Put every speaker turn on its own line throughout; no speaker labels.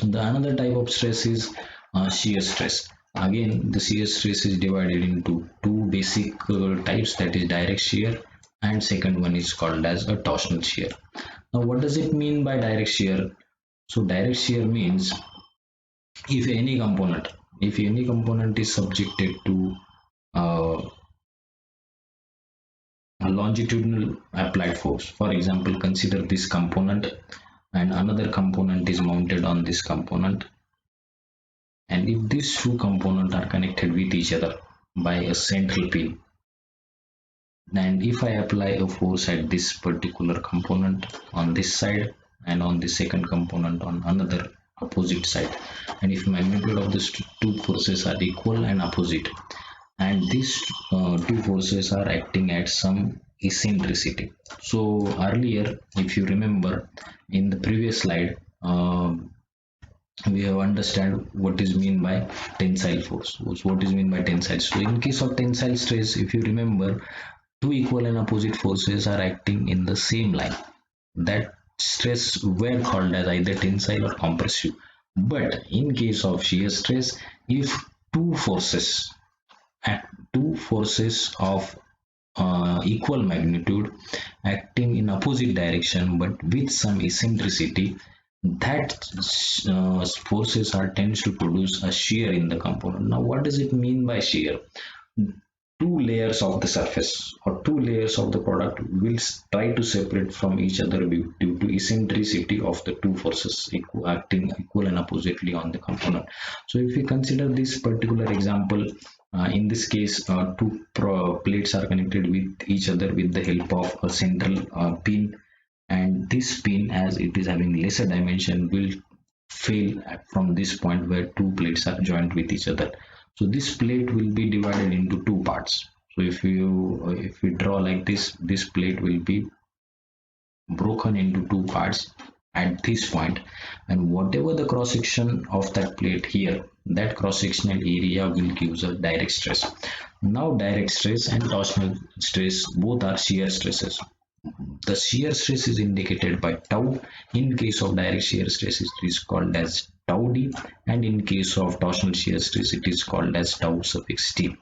The another type of stress is shear stress. Again, the shear stress is divided into two basic types, that is direct shear, and second one is called as a torsional shear. Now, what does it mean by direct shear? So, direct shear means if any component, is subjected to uh, a longitudinal applied force. For example, consider this component and another component is mounted on this component, and if these two components are connected with each other by a central pin, and if I apply a force at this particular component on this side and on the second component on another opposite side, and if magnitude of these two forces are equal and opposite, and these two forces are acting at some eccentricity. So earlier, if you remember in the previous slide, we have understand what is mean by tensile force. So what is mean by tensile? So in case of tensile stress, if you remember, two equal and opposite forces are acting in the same line. That stress were called as either tensile or compressive. But in case of shear stress, if two forces two forces of equal magnitude acting in opposite direction but with some eccentricity, that forces are tends to produce a shear in the component. Now, what does it mean by shear? Two layers of the surface or two layers of the product will try to separate from each other due to eccentricity of the two forces acting equal and oppositely on the component. So if we consider this particular example, in this case, two plates are connected with each other with the help of a central pin, and this pin, as it is having lesser dimension, will fail from this point where two plates are joined with each other. So this plate will be divided into two parts. So if we draw like this plate will be broken into two parts at this point, and whatever the cross section of that plate here, that cross sectional area will give us a direct stress. Now, direct stress and torsional stress both are shear stresses. The shear stress is indicated by tau. In case of direct shear stress, it is called as tau d, and in case of torsional shear stress, it is called as tau suffix t.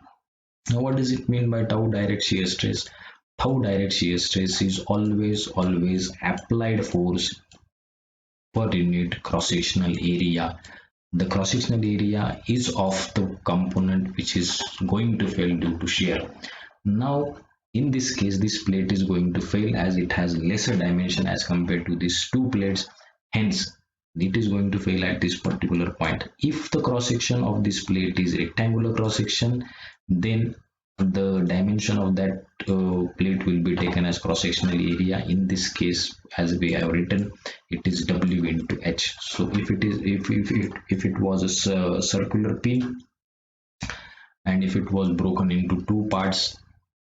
Now, what does it mean by tau direct shear stress? Tau direct shear stress is always applied force per unit cross sectional area. The cross sectional area is of the component which is going to fail due to shear. Now, in this case, this plate is going to fail as it has lesser dimension as compared to these two plates. Hence, it is going to fail at this particular point. If the cross section of this plate is rectangular cross section, then the dimension of that plate will be taken as cross sectional area. In this case, as we have written, it is W into H. So if it was a circular pin, and if it was broken into two parts,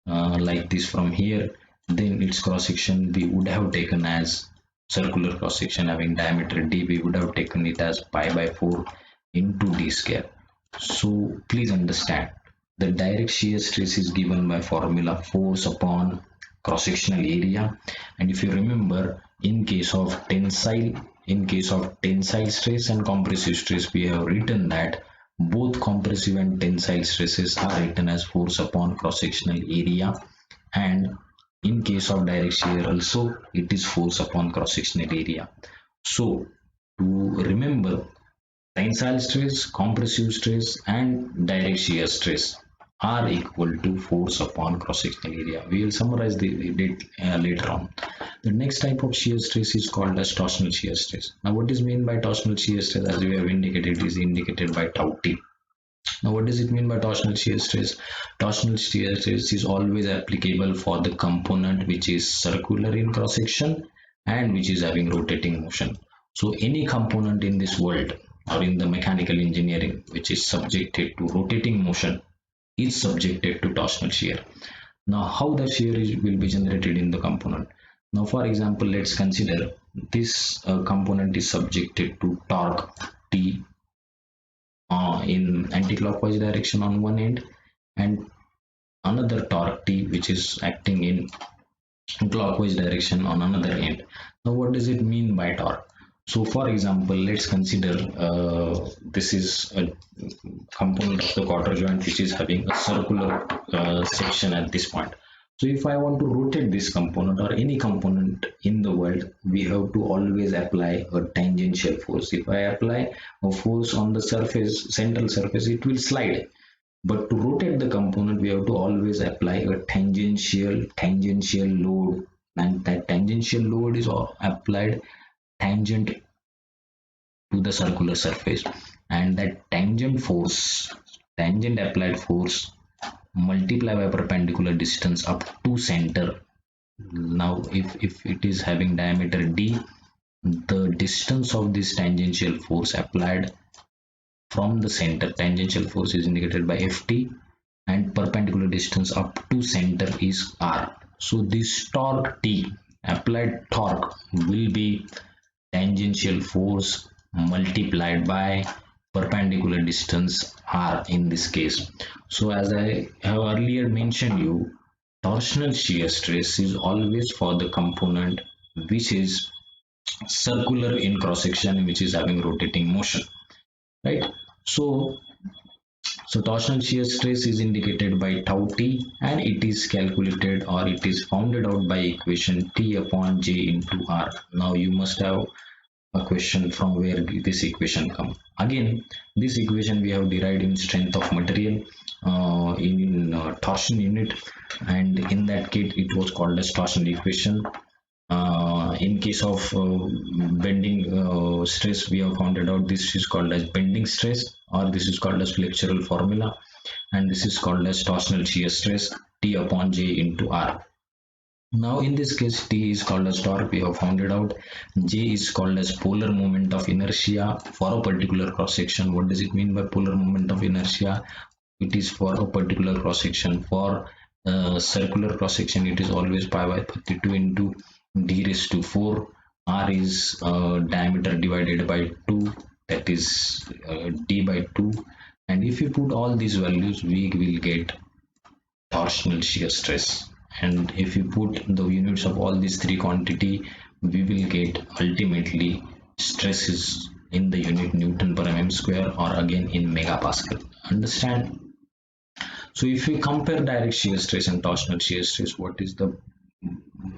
like this from here, then its cross section we would have taken as circular cross section having diameter d. We would have taken it as pi by 4 into d square. So please understand, the direct shear stress is given by formula force upon cross sectional area. And if you remember, in case of tensile stress and compressive stress, we have written that both compressive and tensile stresses are written as force upon cross-sectional area, and in case of direct shear also it is force upon cross-sectional area. So to remember, tensile stress, compressive stress and direct shear stress are equal to force upon cross-sectional area. We will summarize it later on. The next type of shear stress is called as torsional shear stress. Now, what is meant by torsional shear stress? As we have indicated, is indicated by tau t. Now, what does it mean by torsional shear stress? Torsional shear stress is always applicable for the component which is circular in cross section and which is having rotating motion. So any component in this world or in the mechanical engineering which is subjected to rotating motion is subjected to torsional shear. Now, how the shear will be generated in the component? Now, for example, let's consider this component is subjected to torque T in anti-clockwise direction on one end, and another torque T which is acting in clockwise direction on another end. Now, what does it mean by torque? So for example, let's consider this is a component of the quarter joint which is having a circular section at this point. So if I want to rotate this component or any component in the world, we have to always apply a tangential force. If I apply a force on the surface, central surface, it will slide. But to rotate the component, we have to always apply a tangential load, and that tangential load is applied tangent to the circular surface, and that tangent applied force multiply by perpendicular distance up to center. Now if it is having diameter d, the distance of this tangential force applied from the center, tangential force is indicated by ft, and perpendicular distance up to center is r. So this torque T, applied torque, will be tangential force multiplied by perpendicular distance r in this case. So as I have earlier mentioned you, torsional shear stress is always for the component which is circular in cross section, which is having rotating motion, right? So torsional shear stress is indicated by tau T, and it is calculated, or it is founded out by equation T upon J into R. Now you must have a question from where this equation come. Again, this equation we have derived in strength of material in torsion unit, and in that case it was called as torsion equation. In case of bending stress, we have found out this is called as bending stress, or this is called as flexural formula, and this is called as torsional shear stress T upon J into R. Now in this case, T is called as torque, we have found it out. J is called as polar moment of inertia for a particular cross section. What does it mean by polar moment of inertia? It is for a particular cross section. For circular cross section, it is always pi by 32 into d raised to 4. R is diameter divided by 2, that is d by 2. And if you put all these values, we will get torsional shear stress. And if you put the units of all these three quantity, we will get ultimately stresses in the unit Newton per mm square, or again in megapascal. Understand? So if we compare direct shear stress and torsional shear stress, what is the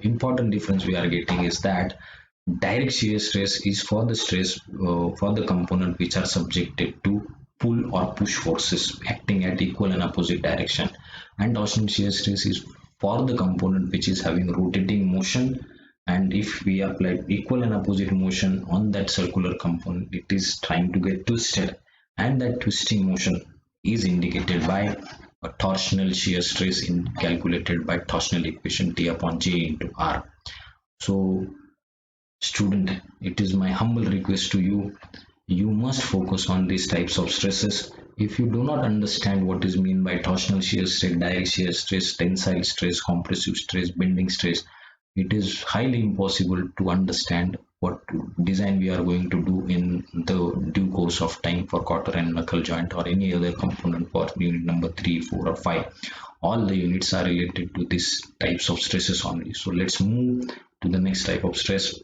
important difference we are getting is that direct shear stress is for the stress for the component which are subjected to pull or push forces acting at equal and opposite direction, and torsional shear stress is for the component which is having rotating motion, and if we apply equal and opposite motion on that circular component, it is trying to get twisted, and that twisting motion is indicated by a torsional shear stress calculated by torsional equation T upon J into R. So student, it is my humble request to you, you must focus on these types of stresses. If you do not understand what is meant by torsional shear stress, direct shear stress, tensile stress, compressive stress, bending stress, it is highly impossible to understand what design we are going to do in the due course of time for quarter and knuckle joint or any other component for unit number 3, 4 or 5. All the units are related to these types of stresses only. So let's move to the next type of stress.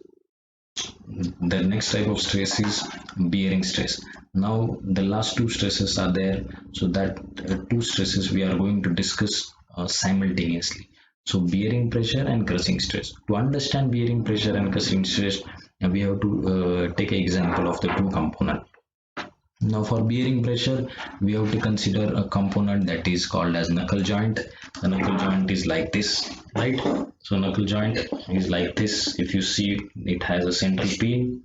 The next type of stress is bearing stress. Now the last two stresses are there, so that two stresses we are going to discuss simultaneously. So bearing pressure and crushing stress. To understand bearing pressure and crushing stress, we have to take an example of the two component. Now for bearing pressure, we have to consider a component that is called as knuckle joint. The knuckle joint is like this, right? So knuckle joint is like this. If you see, it has a central pin,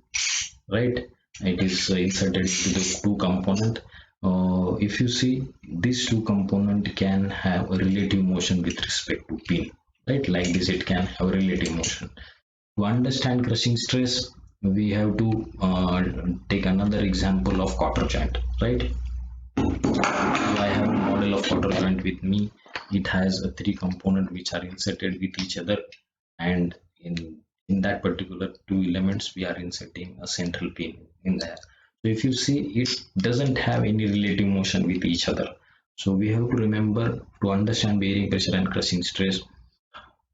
right? It is inserted to the two component. If you see, these two component can have a relative motion with respect to pin, right? Like this, it can have a relative motion. To understand crushing stress, we have to take another example of quarter joint, right? So I have a model of quarter joint with me. It has a three component which are inserted with each other, and in that particular two elements we are inserting a central pin in there. So if you see, it doesn't have any relative motion with each other. So we have to remember, to understand bearing pressure and crushing stress,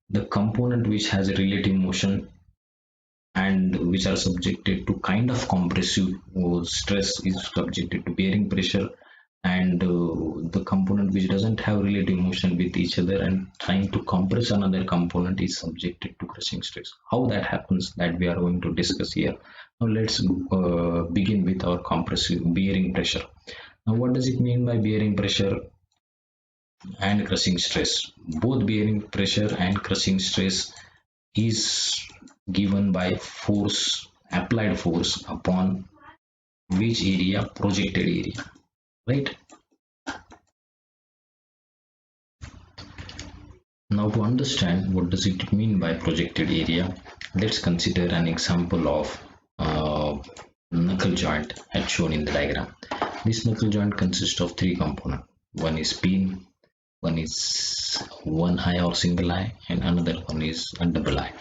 the component which has a relative motion and which are subjected to kind of compressive stress is subjected to bearing pressure, and the component which doesn't have relative motion with each other and trying to compress another component is subjected to crushing stress. How that happens, that we are going to discuss here. Now let's begin with our compressive bearing pressure. Now what does it mean by bearing pressure and crushing stress? Both bearing pressure and crushing stress is given by force, applied force upon which area? Projected area, right? Now to understand what does it mean by projected area, let's consider an example of knuckle joint as shown in the diagram. This knuckle joint consists of three components. One is pin, one is one eye or single eye, and another one is a double eye.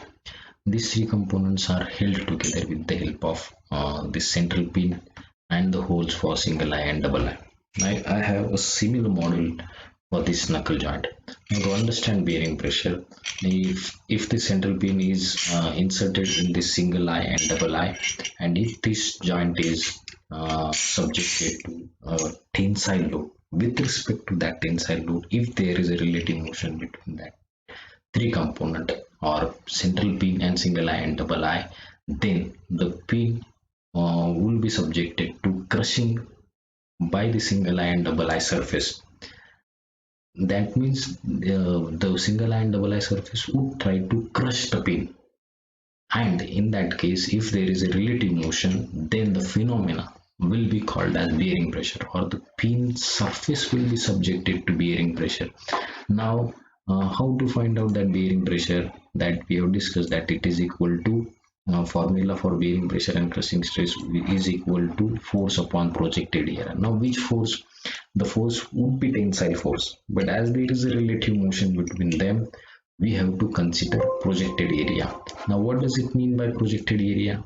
These three components are held together with the help of this central pin and the holes for single eye and double eye. I have a similar model for this knuckle joint. Now to understand bearing pressure, if the central pin is inserted in this single eye and double eye, and if this joint is subjected to a tensile load, with respect to that tensile load, if there is a relative motion between that three component or central pin and single eye and double eye, then the pin will be subjected to crushing by the single eye and double eye surface. That means the single eye and double eye surface would try to crush the pin, and in that case, if there is a relative motion, then the phenomena will be called as bearing pressure, or the pin surface will be subjected to bearing pressure. Now how to find out that bearing pressure? That we have discussed that it is equal to formula for bearing pressure and crushing stress is equal to force upon projected area. Now which force? The force would be tensile force, but as there is a relative motion between them, we have to consider projected area. Now what does it mean by projected area?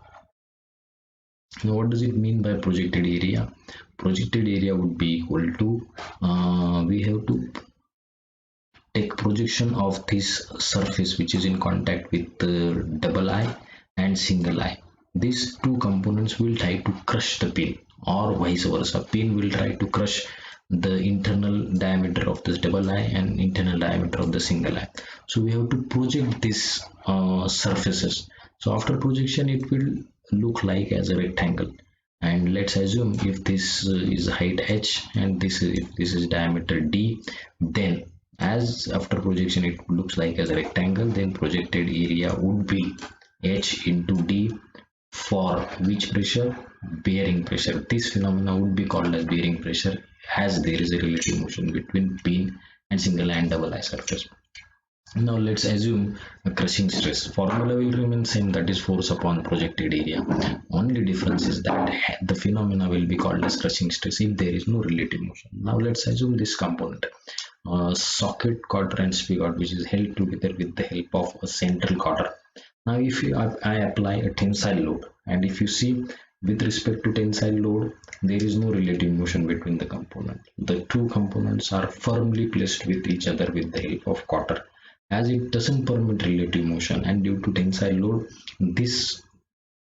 Now what does it mean by projected area? Projected area would be equal to we have to take projection of this surface which is in contact with the double eye and single eye. These two components will try to crush the pin, or vice versa. Pin will try to crush the internal diameter of this double eye and internal diameter of the single eye. So we have to project these surfaces. So after projection, it will look like as a rectangle. And let's assume if this is height h and if this is diameter d, then as after projection it looks like as a rectangle, then projected area would be h into d for which pressure? Bearing pressure. This phenomena would be called as bearing pressure, as there is a relative motion between pin and single eye and double eye surface. Now let's assume a crushing stress. Formula will remain same, that is force upon projected area. Only difference is that the phenomena will be called as crushing stress if there is no relative motion. Now let's assume this component, socket, quarter and spigot, which is held together with the help of a central quarter. Now if I apply a tensile load, and if you see with respect to tensile load, there is no relative motion between the component. The two components are firmly placed with each other with the help of quarter. As it doesn't permit relative motion, and due to tensile load, this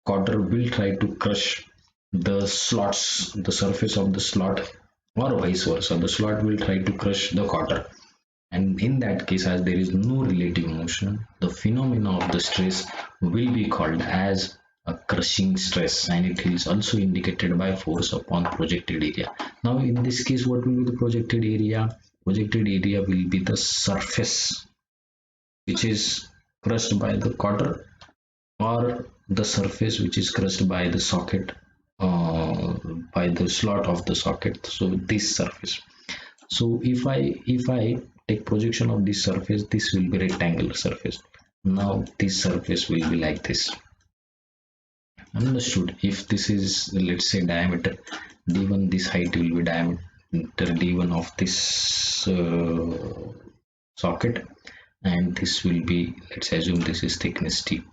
quarter will try to crush the slots, the surface of the slot, or vice versa. The slot will try to crush the quarter. And in that case, as there is no relative motion, the phenomena of the stress will be called as a crushing stress, and it is also indicated by force upon projected area. Now in this case, what will be the projected area? Projected area will be the surface which is crushed by the quarter, or the surface which is crushed by the socket, by the slot of the socket. So this surface. So if I take projection of this surface, this will be rectangular surface. Now this surface will be like this. Understood? If this is, let's say, diameter d1, this height will be diameter d1 of this socket, and this will be, let's assume this is thickness t.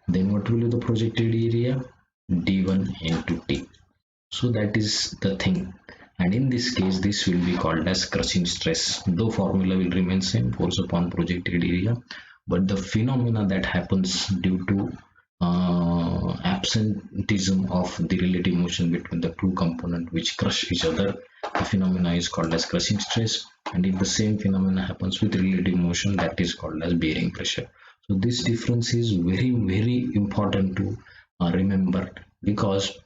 Then what will be the projected area? d1 into t. So that is the thing. And in this case, this will be called as crushing stress. Though formula will remain same, force upon projected area, but the phenomena that happens due to absenteeism of the relative motion between the two components which crush each other. The phenomena is called as crushing stress, and if the same phenomena happens with relative motion, that is called as bearing pressure. So this difference is very important to remember, because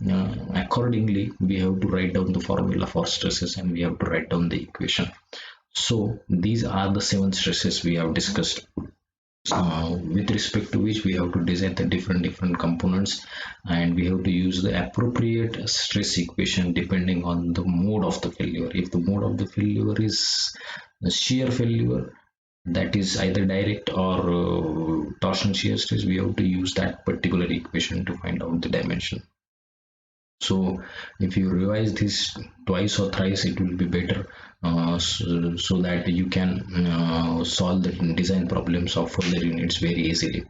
accordingly we have to write down the formula for stresses and we have to write down the equation. So these are the 7 stresses we have discussed, with respect to which we have to design the different components, and we have to use the appropriate stress equation depending on the mode of the failure. If the mode of the failure is a shear failure, that is either direct or torsion shear stress, we have to use that particular equation to find out the dimension. So if you revise this twice or thrice, it will be better, so that you can solve the design problems of further units very easily.